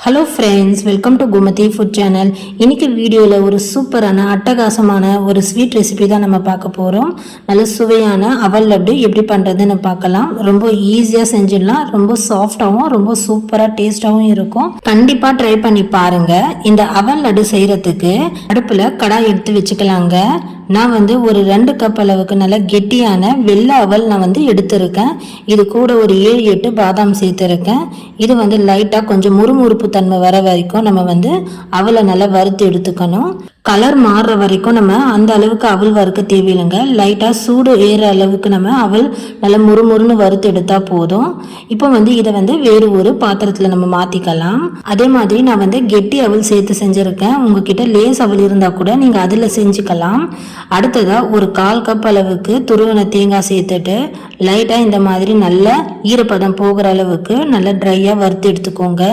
Hello friends, welcome to Gomathi food channel. இன்றைக்கி வீடியோவில் ஒரு சூப்பரான அட்டகாசமான ஒரு ஸ்வீட் ரெசிபி தான் நம்ம பார்க்க போகிறோம். நல்ல சுவையான அவல் லட்டு எப்படி பண்ணுறதுன்னு பார்க்கலாம். ரொம்ப ஈஸியாக செஞ்சிடலாம். ரொம்ப சாஃப்டாகவும் ரொம்ப சூப்பராக டேஸ்ட்டாகவும் இருக்கும். கண்டிப்பாக ட்ரை பண்ணி பாருங்கள். இந்த அவல் லட்டு செய்கிறதுக்கு அடுப்பில் கடாய் எடுத்து வச்சுக்கலாங்க. நான் ஒரு 2 கப் அளவுக்கு நல்ல கெட்டியான வெள்ளை அவல் நான் எடுத்திருக்கேன். இது கூட ஒரு 7-8 பாதாம் சேர்த்துருக்கேன். இது லைட்டாக கொஞ்சம் முறுமுறுப்பு தன்மை வர வரைக்கும் நம்ம அவலை நல்லா வறுத்து எடுத்துக்கணும். கலர் மாறுற வரைக்கும் நம்ம அந்த அளவுக்கு அவல் வறுக்க தேவையில்லைங்க. லைட்டாக சூடு ஏற அளவுக்கு நம்ம அவல் நல்லா முறுமுறுன்னு வறுத்து எடுத்தால் போதும். இப்போ இதை வேறு ஒரு பாத்திரத்தில் நம்ம மாற்றிக்கலாம். அதே மாதிரி நான் கெட்டி அவல் சேர்த்து செஞ்சுருக்கேன். உங்ககிட்ட லேஸ் அவல் இருந்தால் கூட நீங்கள் அதில் செஞ்சுக்கலாம். அடுத்ததாக ஒரு 1/4 கப் அளவுக்கு துருவன தேங்காய் சேர்த்துட்டு லைட்டாக இந்த மாதிரி நல்ல ஈரப்பதம் போகிற அளவுக்கு நல்லா ட்ரையாக வறுத்து எடுத்துக்கோங்க.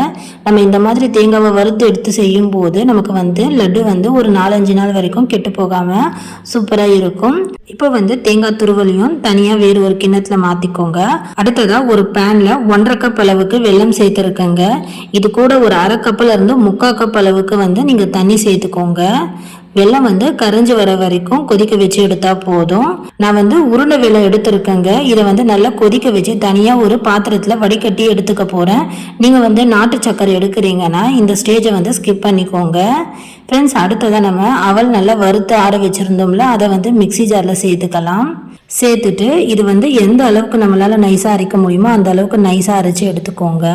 நம்ம இந்த மாதிரி தேங்காவை வறுத்து எடுத்து செய்யும் போது நமக்கு லட்டு ஒரு 4-5 நாள் வரைக்கும் கெட்டு போகாமல் சூப்பராக இருக்கும். இப்போ தேங்காய் துருவலையும் தனியாக வேறு ஒரு கிண்ணத்தில் மாற்றிக்கோங்க. அடுத்ததாக ஒரு பேனில் 1/2 கப் அளவுக்கு வெல்லம் சேர்த்துருக்கேங்க. இது கூட ஒரு 1/2 கப்பில் இருந்து 3/4 கப் அளவுக்கு நீங்கள் தண்ணி சேர்த்துக்கோங்க. வெல்லம் கரைஞ்சி வர வரைக்கும் கொதிக்க வச்சு எடுத்தா போதும். நான் உருண்டை வெல்லம் எடுத்திருக்கேங்க. இதை நல்லா கொதிக்க வச்சு தனியாக ஒரு பாத்திரத்தில் வடிகட்டி எடுத்துக்க போகிறேன். நீங்கள் நாட்டு சக்கரை எடுக்கிறீங்கன்னா இந்த ஸ்டேஜை ஸ்கிப் பண்ணிக்கோங்க. ஃப்ரெண்ட்ஸ், அடுத்ததாக நம்ம அவல் நல்லா வறுத்து ஆற வச்சுருந்தோம்ல, அதை மிக்சி ஜாரில் சேர்த்துக்கலாம். சேர்த்துட்டு இது எந்த அளவுக்கு நம்மளால் நைஸாக அரைக்க முடியுமோ அந்த அளவுக்கு நைஸாக அரைச்சி எடுத்துக்கோங்க.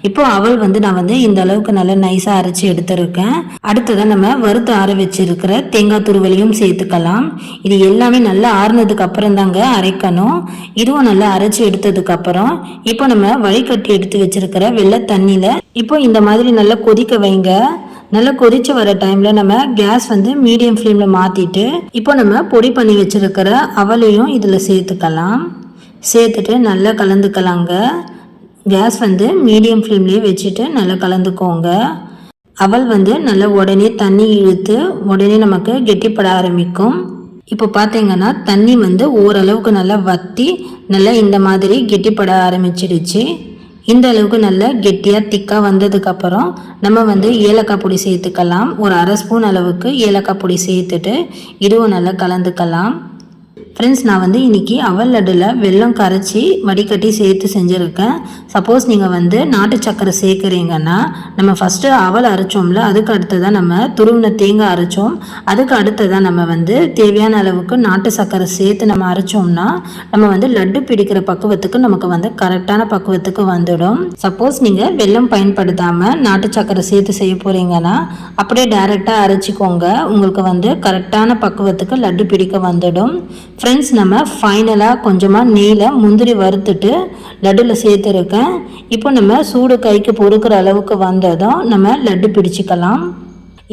இப்போ அவல் நான் இந்த அளவுக்கு நல்லா நைஸாக அரைச்சி எடுத்துருக்கேன். அடுத்ததான் நம்ம வறுத்து ஆற வச்சிருக்கிற தேங்காய் துருவலையும் சேர்த்துக்கலாம். இது எல்லாமே நல்லா ஆறுனதுக்கு அப்புறம் தாங்க அரைக்கணும். இதுவும் நல்லா அரைச்சி எடுத்ததுக்கு அப்புறம் இப்போ நம்ம வடிகட்டி எடுத்து வச்சிருக்கிற வெள்ளை தண்ணியில் இப்போ இந்த மாதிரி நல்லா கொதிக்க வைங்க. நல்லா கொதிச்சு வர டைமில் நம்ம கேஸ் மீடியம் ஃப்ளேமில் மாற்றிட்டு இப்போ நம்ம பொடி பண்ணி வச்சுருக்கிற அவலையும் இதில் சேர்த்துக்கலாம். சேர்த்துட்டு நல்லா கலந்துக்கலாங்க. கேஸ் மீடியம் ஃப்ளேம்லேயே வச்சுட்டு நல்லா கலந்துக்கோங்க. அவல் நல்லா உடனே தண்ணி இழுத்து உடனே நமக்கு கெட்டிப்பட ஆரம்பிக்கும். இப்போ பார்த்தீங்கன்னா தண்ணி ஓரளவுக்கு நல்லா வற்றி நல்லா இந்த மாதிரி கெட்டிப்பட ஆரம்பிச்சிடுச்சு. இந்த அளவுக்கு நல்லா கெட்டியாக திக்காக வந்ததுக்கப்புறம் நம்ம ஏலக்காய் பொடி சேர்த்துக்கலாம். ஒரு 1/2 ஸ்பூன் அளவுக்கு ஏலக்காய் பொடி சேர்த்துட்டு இதுவும் நல்லா கலந்துக்கலாம். ஃப்ரெண்ட்ஸ், நான் இன்றைக்கி அவல் லட்டில் வெல்லம் கரைச்சி வடிகட்டி சேர்த்து செஞ்சுருக்கேன். சப்போஸ் நீங்கள் நாட்டு சக்கரை சேர்க்குறீங்கன்னா நம்ம ஃபஸ்ட்டு அவல் அரைச்சோம்ல, அதுக்கு அடுத்ததாக நம்ம துருவின தேங்காய் அரைச்சோம். அதுக்கு அடுத்ததாக நம்ம தேவையான அளவுக்கு நாட்டு சக்கரை சேர்த்து நம்ம அரைச்சோம்னா நம்ம லட்டு பிடிக்கிற பக்குவத்துக்கு நமக்கு கரெக்டான பக்குவத்துக்கு வந்துடும். சப்போஸ் நீங்கள் வெல்லம் பயன்படுத்தாமல் நாட்டு சக்கரை சேர்த்து செய்ய போகிறீங்கன்னா அப்படியே டைரெக்டாக அரைச்சிக்கோங்க. உங்களுக்கு கரெக்டான பக்குவத்துக்கு லட்டு பிடிக்க வந்துடும். ஃப்ரெண்ட்ஸ், நம்ம ஃபைனலாக கொஞ்சமாக நெய்யில் முந்திரி வறுத்துட்டு லட்டில் சேர்த்துருக்கேன். இப்போ நம்ம சூடு கைக்கு பொறுக்கிற அளவுக்கு வந்ததும் நம்ம லட்டு பிடிச்சிக்கலாம்.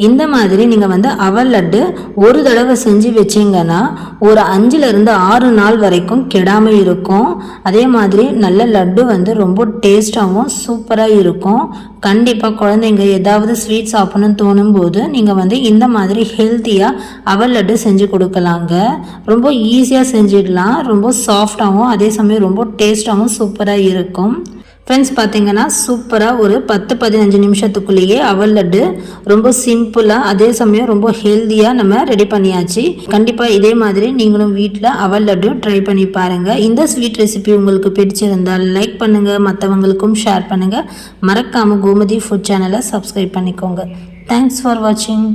இந்த மாதிரி நீங்கள் அவல் லட்டு ஒரு தடவை செஞ்சு வச்சிங்கன்னா ஒரு 5-6 நாள் வரைக்கும் கெடாமல் இருக்கும். அதே மாதிரி நல்ல லட்டு ரொம்ப டேஸ்ட்டாகவும் சூப்பராக இருக்கும். கண்டிப்பாக குழந்தைங்க ஏதாவது ஸ்வீட் சாப்பிடணும்னு தோணும் போது நீங்கள் இந்த மாதிரி ஹெல்த்தியாக அவல் லட்டு செஞ்சு கொடுக்கலாங்க. ரொம்ப ஈஸியாக செஞ்சிடலாம். ரொம்ப சாஃப்டாகவும் அதே சமயம் ரொம்ப டேஸ்ட்டாகவும் சூப்பராக இருக்கும். ஃப்ரெண்ட்ஸ், பார்த்தீங்கன்னா சூப்பராக ஒரு 10-15 நிமிஷத்துக்குள்ளேயே அவல் லட்டு ரொம்ப சிம்பிளாக அதே சமயம் ரொம்ப ஹெல்த்தியாக நம்ம ரெடி பண்ணியாச்சு. கண்டிப்பாக இதே மாதிரி நீங்களும் வீட்டில் அவல் லட்டு ட்ரை பண்ணி பாருங்கள். இந்த ஸ்வீட் ரெசிபி உங்களுக்கு பிடிச்சிருந்தால் லைக் பண்ணுங்கள், மற்றவங்களுக்கும் ஷேர் பண்ணுங்கள். மறக்காமல் கோமதி ஃபுட் சேனலை சப்ஸ்கிரைப் பண்ணிக்கோங்க. தேங்க்ஸ் ஃபார் வாட்சிங்.